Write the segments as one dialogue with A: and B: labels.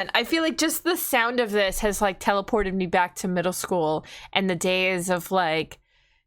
A: And I feel like just the sound of this has like teleported me back to middle school and the days of like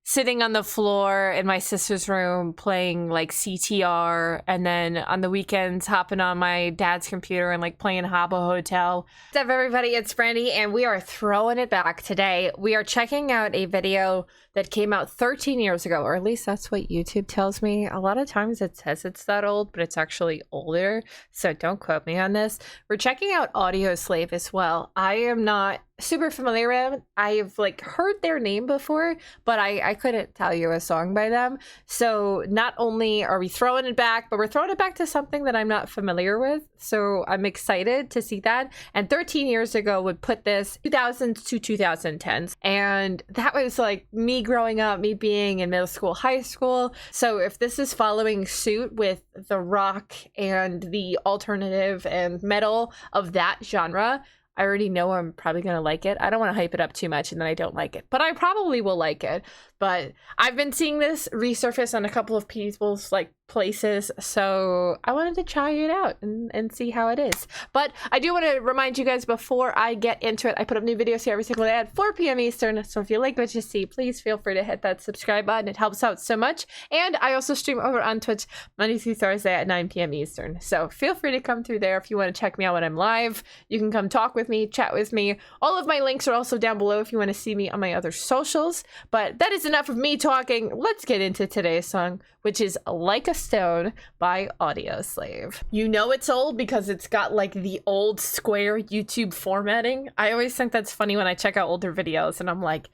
A: sitting on the floor in my sister's room playing like CTR, and then on the weekends hopping on my dad's computer and like playing Habbo Hotel. What's up everybody, it's Brandy and we are throwing it back today. We are checking out a video that came out 13 years ago, or at least that's what YouTube tells me. A lot of times it says it's that old, but it's actually older, so don't quote me on this. We're checking out Audioslave as well. I am not super familiar with it. I've like heard their name before, but I couldn't tell you a song by them. So not only are we throwing it back, but we're throwing it back to something that I'm not familiar with. So I'm excited to see that. And 13 years ago would put this 2000s to 2010s. And that was like me growing up, me being in middle school, high school. So if this is following suit with the rock and the alternative and metal of that genre, I already know I'm probably going to like it. I don't want to hype it up too much and then I don't like it, but I probably will like it. But I've been seeing this resurface on a couple of people's like places, so I wanted to try it out and see how it is. But I do want to remind you guys before I get into it, I put up new videos here every single day at 4 p.m. Eastern, so if you like what you see, please feel free to hit that subscribe button. It helps out so much. And I also stream over on Twitch Monday through Thursday at 9 p.m. Eastern, so feel free to come through there if you want to check me out when I'm live. You can come talk with me, chat with me. All of my links are also down below if you want to see me on my other socials. But that is enough of me talking. Let's get into today's song, which is Like a Stone by Audioslave. You know it's old because it's got like the old square YouTube formatting. I always think that's funny when I check out older videos and I'm like,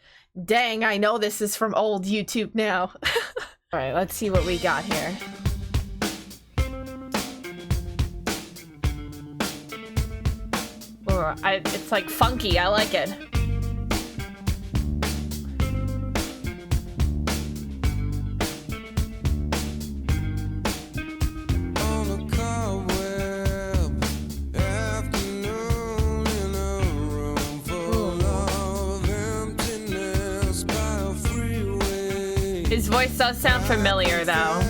A: dang, I know this is from old YouTube now. All right, let's see what we got here. Ooh, it's like funky, I like it. His voice does sound familiar, though.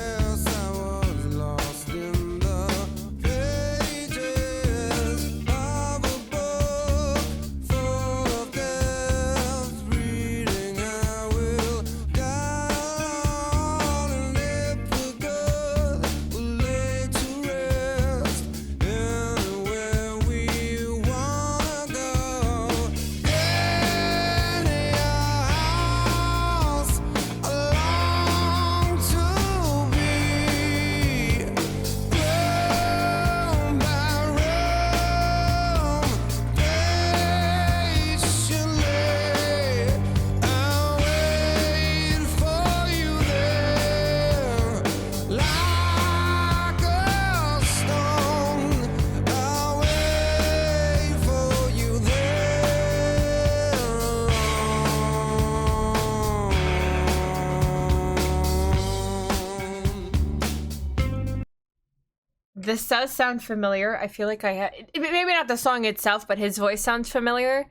A: This does sound familiar. I feel like I had, maybe not the song itself, but his voice sounds familiar.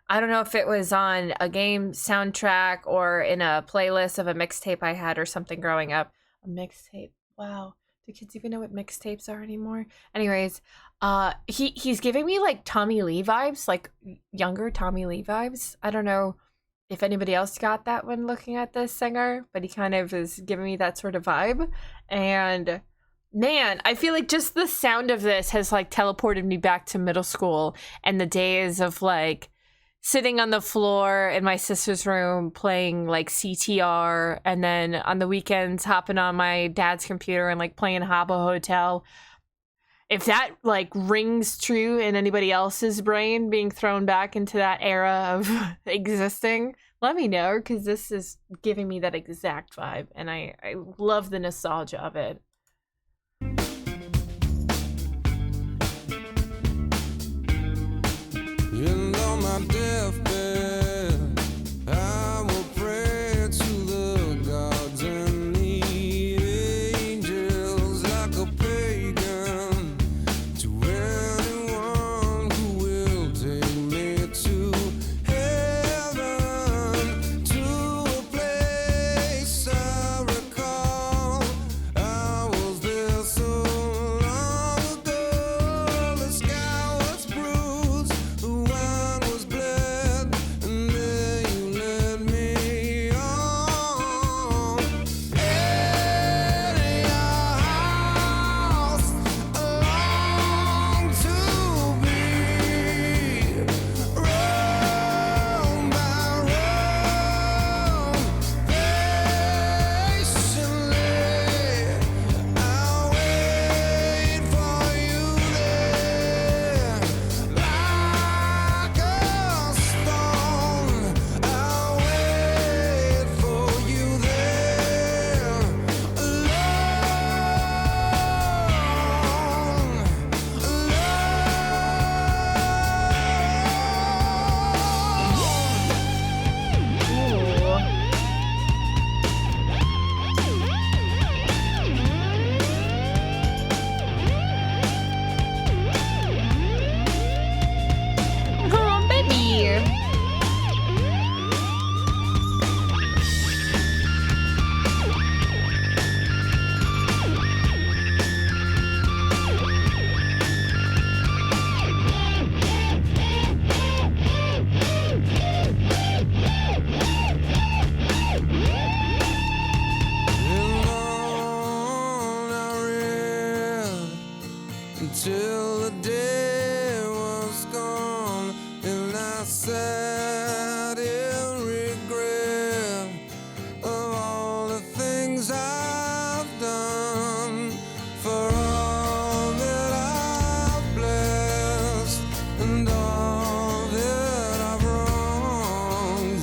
A: I don't know if it was on a game soundtrack or in a playlist of a mixtape I had or something growing up. A mixtape. Wow. Do kids even know what mixtapes are anymore? Anyways, he's giving me like Tommy Lee vibes, like younger Tommy Lee vibes. I don't know if anybody else got that when looking at this singer, but he kind of is giving me that sort of vibe. And man, I feel like just the sound of this has like teleported me back to middle school and the days of like sitting on the floor in my sister's room playing like CTR, and then on the weekends hopping on my dad's computer and like playing Habbo Hotel. If that like rings true in anybody else's brain, being thrown back into that era of existing, let me know, because this is giving me that exact vibe and I love the nostalgia of it.
B: And on my deathbed, I will pray to the gods and the angels like a pagan, to anyone who will take me to heaven, to a place I recall. I and all that I've wronged.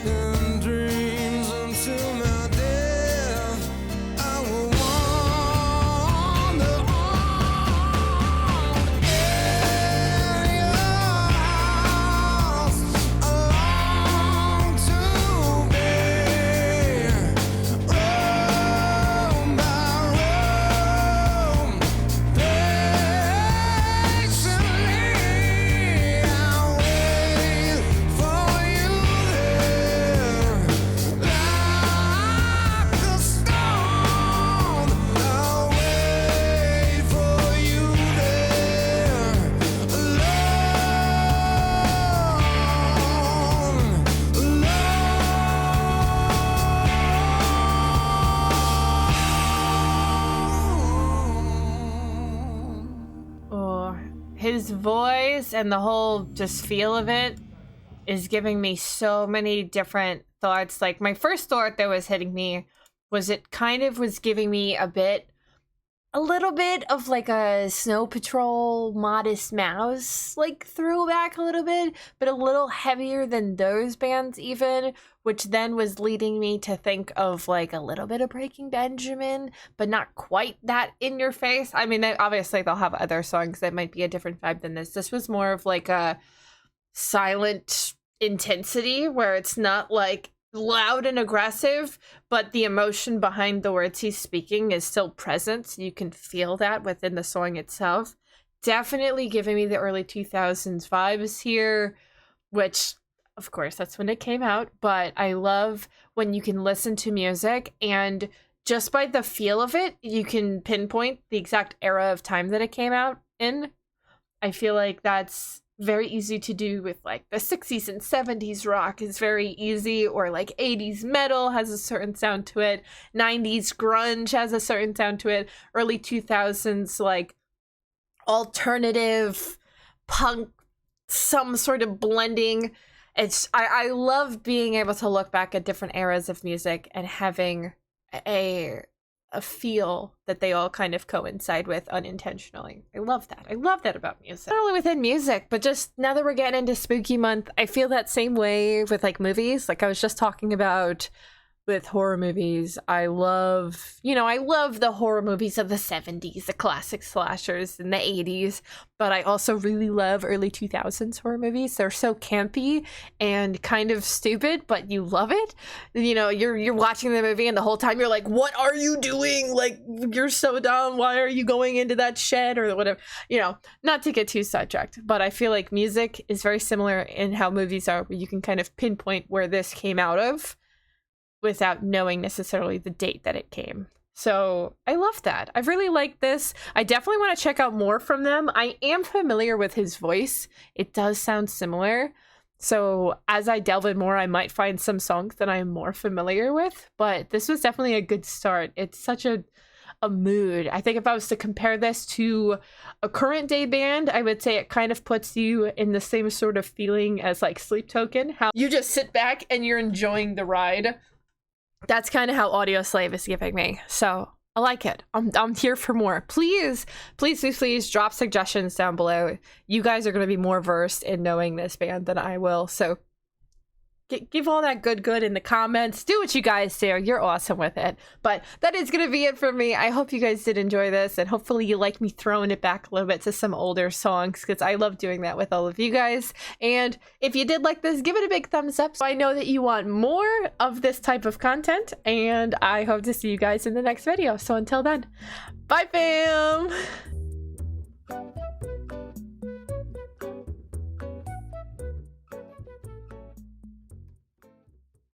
B: In dreams until my death, I will wander on in your house. I long to be room by room. Patiently, I wait for you there, like a stone. I'll wait for you there, alone, alone.
A: Oh, his voice and the whole just feel of it is giving me so many different thoughts. Like, my first thought that was hitting me was it kind of was giving me a little bit of like a Snow Patrol, Modest Mouse, like throwback a little bit, but a little heavier than those bands even, which then was leading me to think of like a little bit of Breaking Benjamin, but not quite that in your face. I mean, obviously they'll have other songs that might be a different vibe than this. This was more of like a silent intensity where it's not like loud and aggressive, but the emotion behind the words he's speaking is still present. So you can feel that within the song itself. Definitely giving me the early 2000s vibes here, which of course that's when it came out, but I love when you can listen to music and just by the feel of it, you can pinpoint the exact era of time that it came out in. I feel like that's very easy to do with like the 60s and 70s rock is very easy, or like 80s metal has a certain sound to it, 90s grunge has a certain sound to it, early 2000s like alternative punk, some sort of blending. I love being able to look back at different eras of music and having a feel that they all kind of coincide with unintentionally. I love that. I love that about music. Not only within music, but just now that we're getting into spooky month, I feel that same way with like movies. Like I was just talking about with horror movies. I love the horror movies of the 70s, the classic slashers in the 80s, but I also really love early 2000s horror movies. They're so campy and kind of stupid, but you love it. You know, you're watching the movie and the whole time you're like, what are you doing? Like, you're so dumb. Why are you going into that shed or whatever? You know, not to get too sidetracked, but I feel like music is very similar in how movies are, where you can kind of pinpoint where this came out of without knowing necessarily the date that it came. So I love that. I really like this. I definitely want to check out more from them. I am familiar with his voice. It does sound similar. So as I delve in more, I might find some songs that I'm more familiar with. But this was definitely a good start. It's such a mood. I think if I was to compare this to a current day band, I would say it kind of puts you in the same sort of feeling as like Sleep Token. How you just sit back and you're enjoying the ride. That's kind of how Audioslave is giving me. So I like it. I'm here for more. Please drop suggestions down below. You guys are going to be more versed in knowing this band than I will. So give all that good in the comments. Do what you guys do. You're awesome with it. But that is going to be it for me. I hope you guys did enjoy this, and hopefully you like me throwing it back a little bit to some older songs, because I love doing that with all of you guys. And if you did like this, give it a big thumbs up so I know that you want more of this type of content, and I hope to see you guys in the next video. So until then, bye fam!